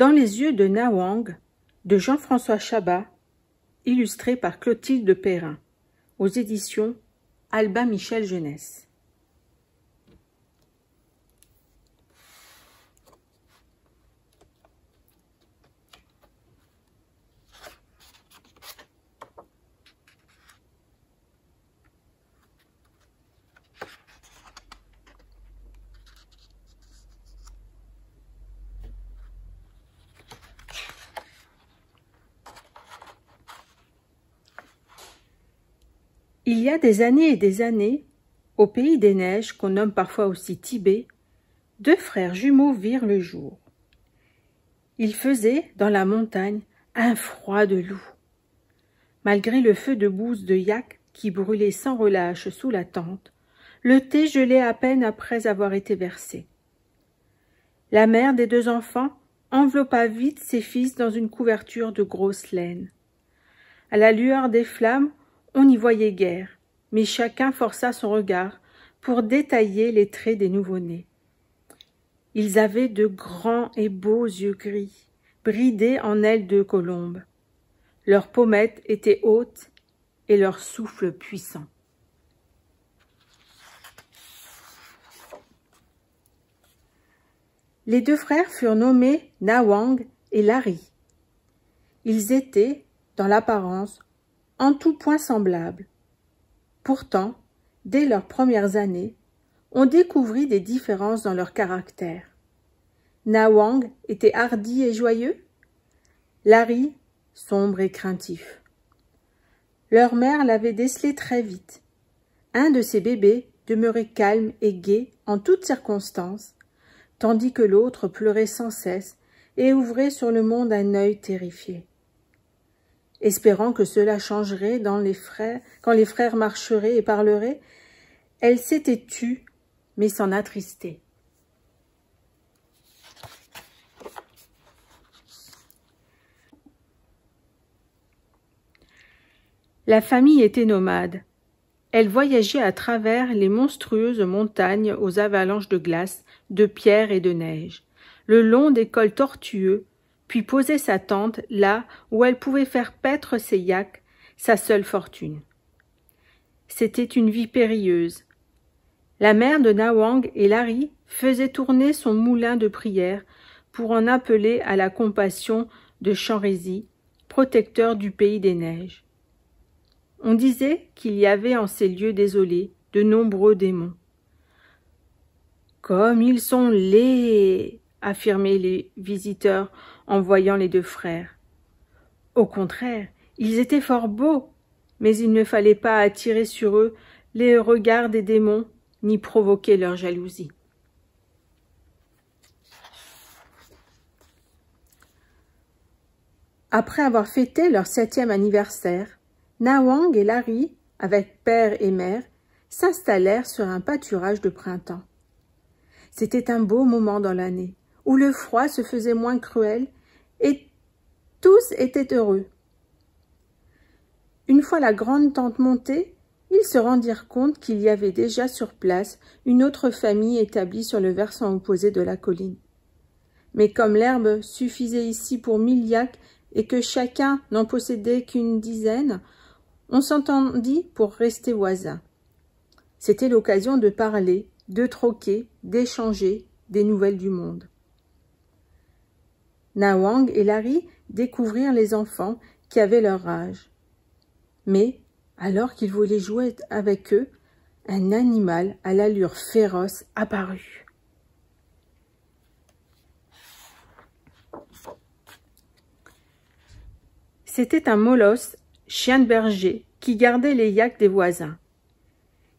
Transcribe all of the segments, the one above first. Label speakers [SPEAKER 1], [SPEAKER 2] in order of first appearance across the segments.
[SPEAKER 1] Dans les yeux de Nawang, de Jean-François Chabat, illustré par Clotilde Perrin, aux éditions Albin Michel Jeunesse. Il y a des années et des années, au pays des neiges, qu'on nomme parfois aussi Tibet, deux frères jumeaux virent le jour. Il faisait, dans la montagne, un froid de loup. Malgré le feu de bouse de yak qui brûlait sans relâche sous la tente, le thé gelait à peine après avoir été versé. La mère des deux enfants enveloppa vite ses fils dans une couverture de grosse laine. À la lueur des flammes, on n'y voyait guère, mais chacun força son regard pour détailler les traits des nouveau-nés. Ils avaient de grands et beaux yeux gris, bridés en ailes de colombe. Leurs pommettes étaient hautes et leur souffle puissant. Les deux frères furent nommés Nawang et Larry. Ils étaient, dans l'apparence, en tout point semblables. Pourtant, dès leurs premières années, on découvrit des différences dans leur caractère. Nawang était hardi et joyeux, Larry sombre et craintif. Leur mère l'avait décelé très vite. Un de ses bébés demeurait calme et gai en toutes circonstances, tandis que l'autre pleurait sans cesse et ouvrait sur le monde un œil terrifié. Espérant que cela changerait quand les frères marcheraient et parleraient, elle s'était tue, mais s'en attristait. La famille était nomade. Elle voyageait à travers les monstrueuses montagnes aux avalanches de glace, de pierre et de neige, le long des cols tortueux, puis posait sa tente là où elle pouvait faire paître ses yaks, sa seule fortune. C'était une vie périlleuse. La mère de Nawang et Larry faisait tourner son moulin de prière pour en appeler à la compassion de Chanrézy, protecteur du pays des neiges. On disait qu'il y avait en ces lieux désolés de nombreux démons. « Comme ils sont laids !» affirmaient les visiteurs en voyant les deux frères. Au contraire, ils étaient fort beaux, mais il ne fallait pas attirer sur eux les regards des démons, ni provoquer leur jalousie. Après avoir fêté leur 7e anniversaire, Nawang et Larry, avec père et mère, s'installèrent sur un pâturage de printemps. C'était un beau moment dans l'année, où le froid se faisait moins cruel et tous étaient heureux. Une fois la grande tente montée, ils se rendirent compte qu'il y avait déjà sur place une autre famille établie sur le versant opposé de la colline. Mais comme l'herbe suffisait ici pour 1000 yaks et que chacun n'en possédait qu'une dizaine, on s'entendit pour rester voisins. C'était l'occasion de parler, de troquer, d'échanger des nouvelles du monde. Nawang et Larry découvrirent les enfants qui avaient leur âge. Mais, alors qu'ils voulaient jouer avec eux, un animal à l'allure féroce apparut. C'était un molosse, chien de berger, qui gardait les yaks des voisins.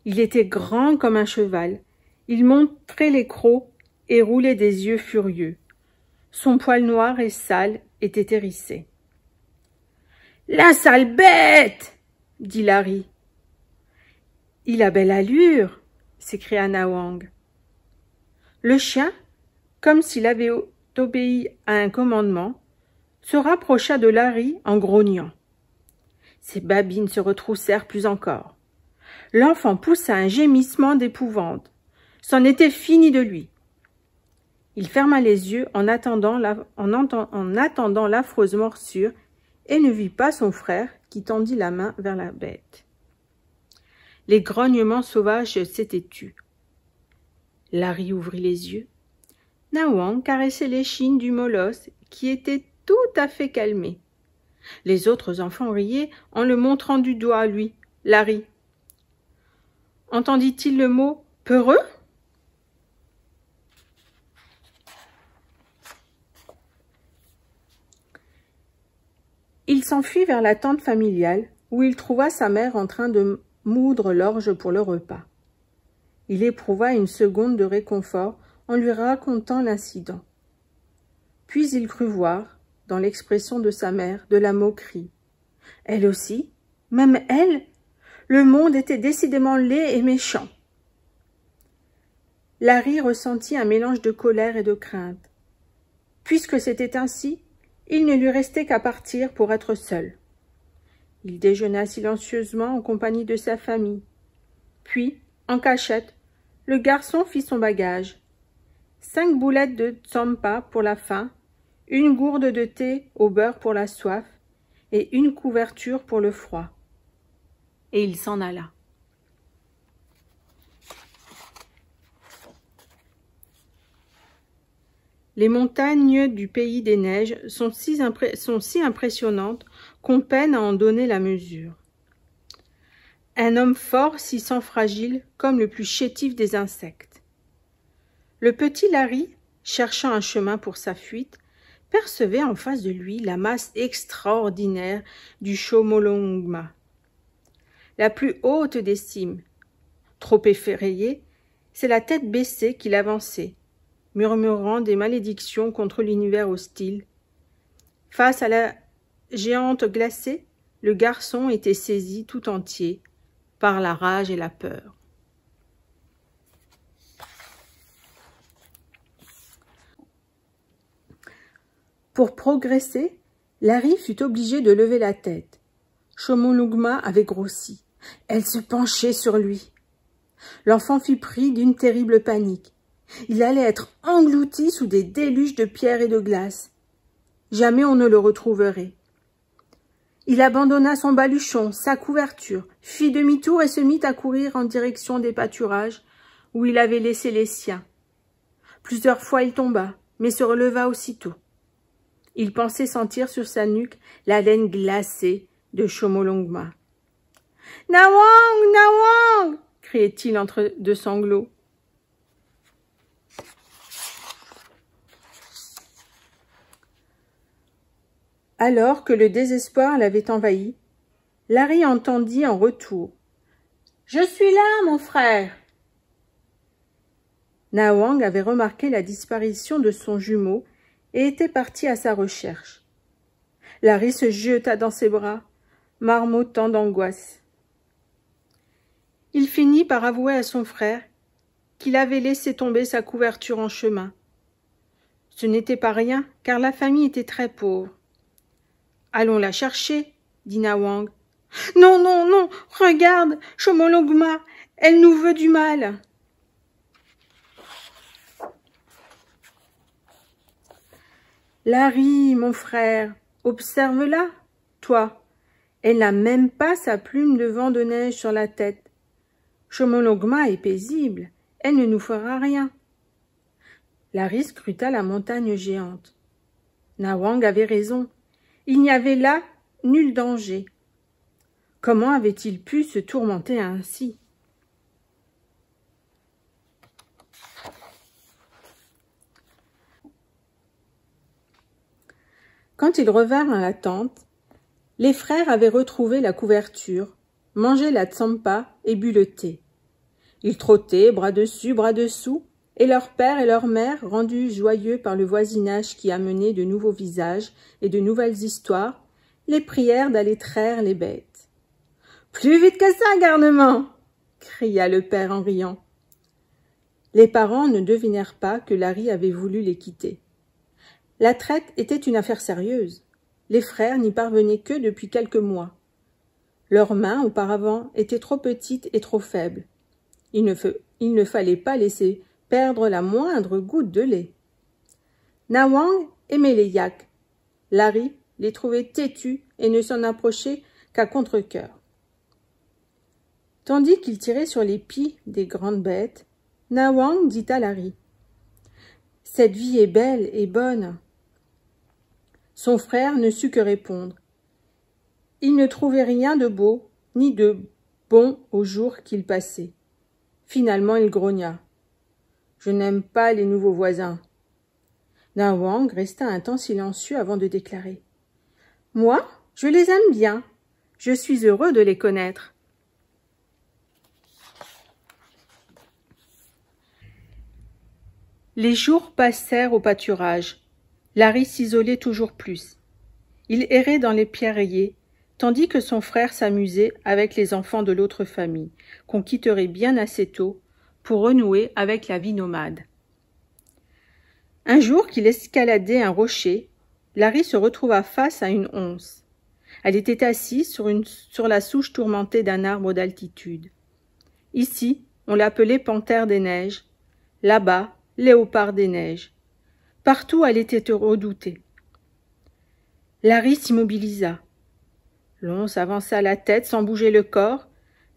[SPEAKER 1] Il était grand comme un cheval, il montrait les crocs et roulait des yeux furieux. Son poil noir et sale était hérissé. « La sale bête !» dit Larry. « Il a belle allure !» s'écria Nawang. Le chien, comme s'il avait obéi à un commandement, se rapprocha de Larry en grognant. Ses babines se retroussèrent plus encore. L'enfant poussa un gémissement d'épouvante. C'en était fini de lui. Il ferma les yeux en attendant l'affreuse morsure et ne vit pas son frère qui tendit la main vers la bête. Les grognements sauvages s'étaient tus. Larry ouvrit les yeux. Nawang caressait l'échine du molosse qui était tout à fait calmé. Les autres enfants riaient en le montrant du doigt, lui, Larry. Entendit-il le mot « peureux » ? Il s'enfuit vers la tente familiale, où il trouva sa mère en train de moudre l'orge pour le repas. Il éprouva une seconde de réconfort en lui racontant l'incident. Puis il crut voir, dans l'expression de sa mère, de la moquerie. Elle aussi, même elle, le monde était décidément laid et méchant. Larry ressentit un mélange de colère et de crainte. Puisque c'était ainsi, il ne lui restait qu'à partir pour être seul. Il déjeuna silencieusement en compagnie de sa famille. Puis, en cachette, le garçon fit son bagage. 5 boulettes de tsampa pour la faim, une gourde de thé au beurre pour la soif et une couverture pour le froid. Et il s'en alla. Les montagnes du pays des neiges sont si impressionnantes qu'on peine à en donner la mesure. Un homme fort s'y sent fragile comme le plus chétif des insectes. Le petit Larry, cherchant un chemin pour sa fuite, percevait en face de lui la masse extraordinaire du Chomolungma, la plus haute des cimes. Trop effrayé, c'est la tête baissée qu'il avançait, murmurant des malédictions contre l'univers hostile. Face à la géante glacée, le garçon était saisi tout entier par la rage et la peur. Pour progresser, Larry fut obligé de lever la tête. Chomolungma avait grossi. Elle se penchait sur lui. L'enfant fut pris d'une terrible panique. Il allait être englouti sous des déluges de pierres et de glace. Jamais on ne le retrouverait. Il abandonna son baluchon, sa couverture, fit demi-tour et se mit à courir en direction des pâturages où il avait laissé les siens. Plusieurs fois il tomba, mais se releva aussitôt. Il pensait sentir sur sa nuque la laine glacée de Chomolungma. « Nawang, Nawang !» criait-il entre deux sanglots. Alors que le désespoir l'avait envahi, Larry entendit en retour. « Je suis là, mon frère !» Nawang avait remarqué la disparition de son jumeau et était parti à sa recherche. Larry se jeta dans ses bras, marmottant d'angoisse. Il finit par avouer à son frère qu'il avait laissé tomber sa couverture en chemin. Ce n'était pas rien, car la famille était très pauvre. « Allons la chercher, » dit Nawang. « Non, non, non, regarde, Chomolungma, elle nous veut du mal. » Larry, mon frère, observe-la, toi. Elle n'a même pas sa plume de vent de neige sur la tête. Chomolungma est paisible, elle ne nous fera rien. Larry scruta la montagne géante. Nawang avait raison. Il n'y avait là nul danger. Comment avait-il pu se tourmenter ainsi? Quand ils revinrent à la tente, les frères avaient retrouvé la couverture, mangé la tsampa et bu le thé. Ils trottaient, bras dessus, bras dessous, et leur père et leur mère, rendus joyeux par le voisinage qui amenait de nouveaux visages et de nouvelles histoires, les prièrent d'aller traire les bêtes. « Plus vite que ça, garnement !» cria le père en riant. Les parents ne devinèrent pas que Larry avait voulu les quitter. La traite était une affaire sérieuse. Les frères n'y parvenaient que depuis quelques mois. Leurs mains, auparavant, étaient trop petites et trop faibles. Il ne fallait pas laisser perdre la moindre goutte de lait. Nawang aimait les yaks. Larry les trouvait têtus et ne s'en approchait qu'à contre-cœur. Tandis qu'il tirait sur les pies des grandes bêtes, Nawang dit à Larry: « Cette vie est belle et bonne. » Son frère ne sut que répondre. Il ne trouvait rien de beau ni de bon au jour qu'il passait. Finalement, il grogna. « Je n'aime pas les nouveaux voisins. » Nawang resta un temps silencieux avant de déclarer. « Moi, je les aime bien. Je suis heureux de les connaître. » Les jours passèrent au pâturage. Larry s'isolait toujours plus. Il errait dans les pierriers, tandis que son frère s'amusait avec les enfants de l'autre famille, qu'on quitterait bien assez tôt pour renouer avec la vie nomade. Un jour qu'il escaladait un rocher, Larry se retrouva face à une once. Elle était assise sur la souche tourmentée d'un arbre d'altitude. Ici, on l'appelait panthère des neiges. Là-bas, léopard des neiges. Partout, elle était redoutée. Larry s'immobilisa. L'once avança la tête sans bouger le corps,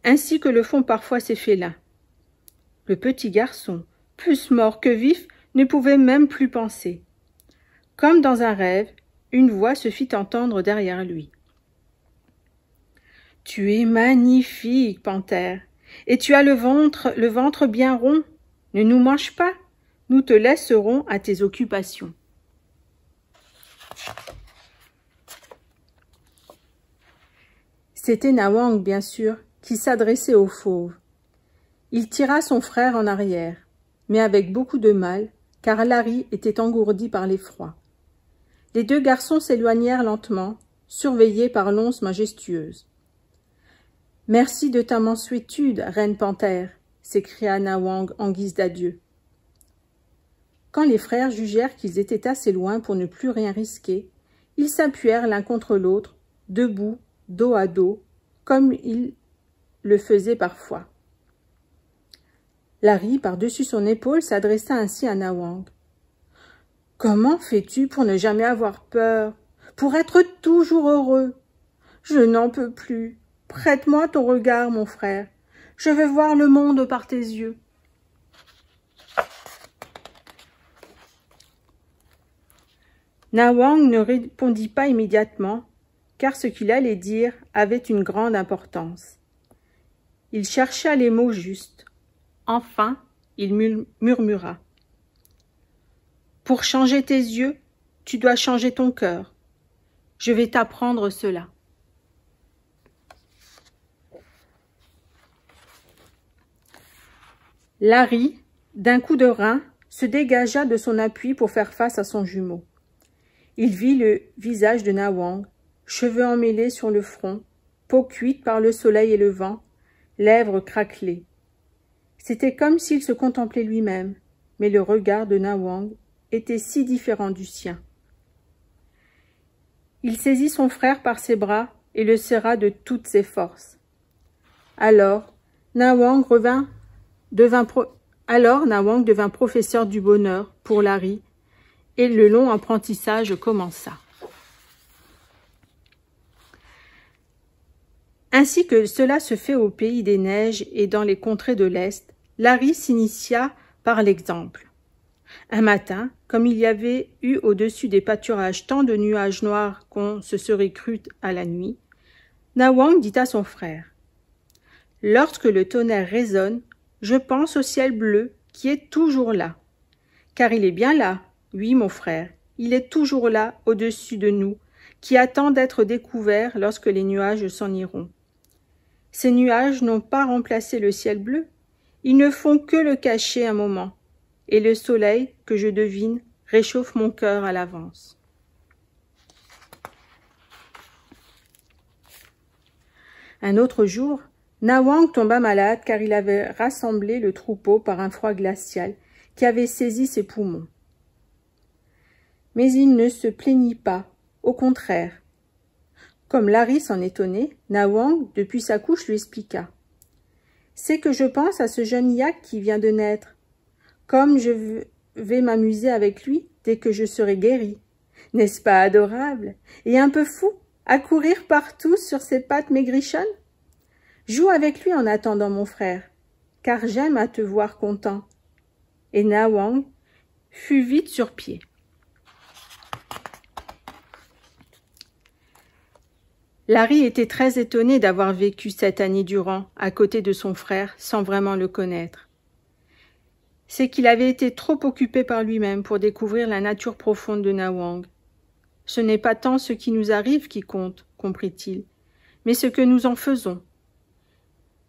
[SPEAKER 1] ainsi que le font parfois ces félins. Le petit garçon, plus mort que vif, ne pouvait même plus penser. Comme dans un rêve, une voix se fit entendre derrière lui. « Tu es magnifique, panthère, et tu as le ventre bien rond. Ne nous mange pas. Nous te laisserons à tes occupations. » C'était Nawang, bien sûr, qui s'adressait au fauve. Il tira son frère en arrière, mais avec beaucoup de mal, car Larry était engourdi par l'effroi. Les deux garçons s'éloignèrent lentement, surveillés par l'once majestueuse. « Merci de ta mansuétude, reine panthère !» s'écria Nawang en guise d'adieu. Quand les frères jugèrent qu'ils étaient assez loin pour ne plus rien risquer, ils s'appuyèrent l'un contre l'autre, debout, dos à dos, comme ils le faisaient parfois. Larry, par-dessus son épaule, s'adressa ainsi à Nawang. « Comment fais-tu pour ne jamais avoir peur, pour être toujours heureux? Je n'en peux plus. Prête-moi ton regard, mon frère. Je veux voir le monde par tes yeux. » Nawang ne répondit pas immédiatement, car ce qu'il allait dire avait une grande importance. Il chercha les mots justes. Enfin, il murmura. « Pour changer tes yeux, tu dois changer ton cœur. Je vais t'apprendre cela. » Larry, d'un coup de rein, se dégagea de son appui pour faire face à son jumeau. Il vit le visage de Nawang, cheveux emmêlés sur le front, peau cuite par le soleil et le vent, lèvres craquelées. C'était comme s'il se contemplait lui-même, mais le regard de Nawang était si différent du sien. Il saisit son frère par ses bras et le serra de toutes ses forces. Alors Nawang devint professeur du bonheur pour Larry, et le long apprentissage commença. Ainsi que cela se fait au pays des neiges et dans les contrées de l'Est, Larry s'initia par l'exemple. Un matin, comme il y avait eu au-dessus des pâturages tant de nuages noirs qu'on se serait cru à la nuit, Nawang dit à son frère: « Lorsque le tonnerre résonne, je pense au ciel bleu qui est toujours là. Car il est bien là, oui, mon frère, il est toujours là, au-dessus de nous, qui attend d'être découvert lorsque les nuages s'en iront. Ces nuages n'ont pas remplacé le ciel bleu, ils ne font que le cacher un moment, et le soleil, que je devine, réchauffe mon cœur à l'avance. » Un autre jour, Nawang tomba malade car il avait rassemblé le troupeau par un froid glacial qui avait saisi ses poumons. Mais il ne se plaignit pas, au contraire. Comme Larry s'en étonnait, Nawang, depuis sa couche, lui expliqua. « C'est que je pense à ce jeune yak qui vient de naître. Comme je vais m'amuser avec lui, dès que je serai guéri. N'est-ce pas adorable? Et un peu fou, à courir partout sur ses pattes maigrichonnes? Joue avec lui en attendant, mon frère, car j'aime à te voir content. » Et Nawang fut vite sur pied. Larry était très étonné d'avoir vécu 7 années durant à côté de son frère sans vraiment le connaître. C'est qu'il avait été trop occupé par lui-même pour découvrir la nature profonde de Nawang. Ce n'est pas tant ce qui nous arrive qui compte, comprit-il, mais ce que nous en faisons.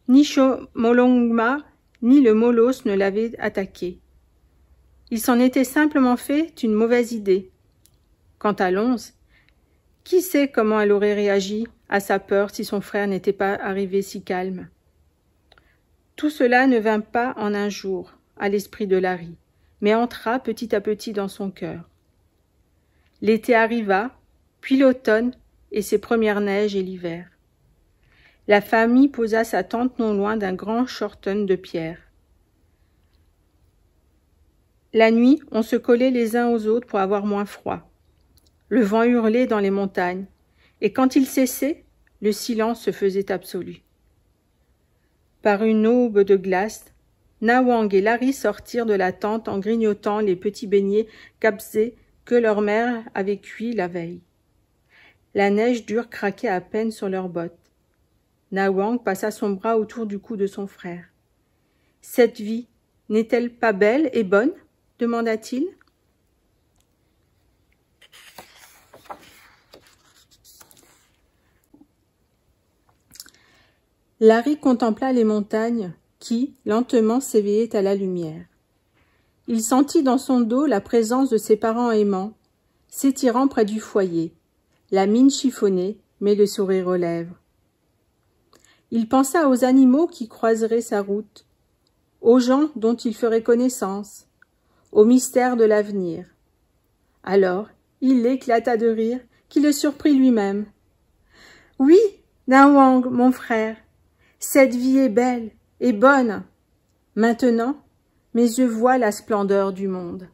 [SPEAKER 1] Ni Chomolungma ni le Molos ne l'avaient attaqué. Il s'en était simplement fait une mauvaise idée. Quant à Lonze, qui sait comment elle aurait réagi à sa peur si son frère n'était pas arrivé si calme? Tout cela ne vint pas en un jour à l'esprit de Larry, mais entra petit à petit dans son cœur. L'été arriva, puis l'automne et ses premières neiges et l'hiver. La famille posa sa tente non loin d'un grand shorten de pierre. La nuit, on se collait les uns aux autres pour avoir moins froid. Le vent hurlait dans les montagnes, et quand il cessait, le silence se faisait absolu. Par une aube de glace, Nawang et Larry sortirent de la tente en grignotant les petits beignets kapsés que leur mère avait cuits la veille. La neige dure craquait à peine sur leurs bottes. Nawang passa son bras autour du cou de son frère. « Cette vie n'est-elle pas belle et bonne ?» demanda-t-il. Larry contempla les montagnes qui, lentement, s'éveillaient à la lumière. Il sentit dans son dos la présence de ses parents aimants, s'étirant près du foyer, la mine chiffonnée, mais le sourire aux lèvres. Il pensa aux animaux qui croiseraient sa route, aux gens dont il ferait connaissance, au mystère de l'avenir. Alors, il éclata de rire, qui le surprit lui-même. « Oui, Nawang, mon frère, cette vie est belle et bonne. Maintenant, mes yeux voient la splendeur du monde. »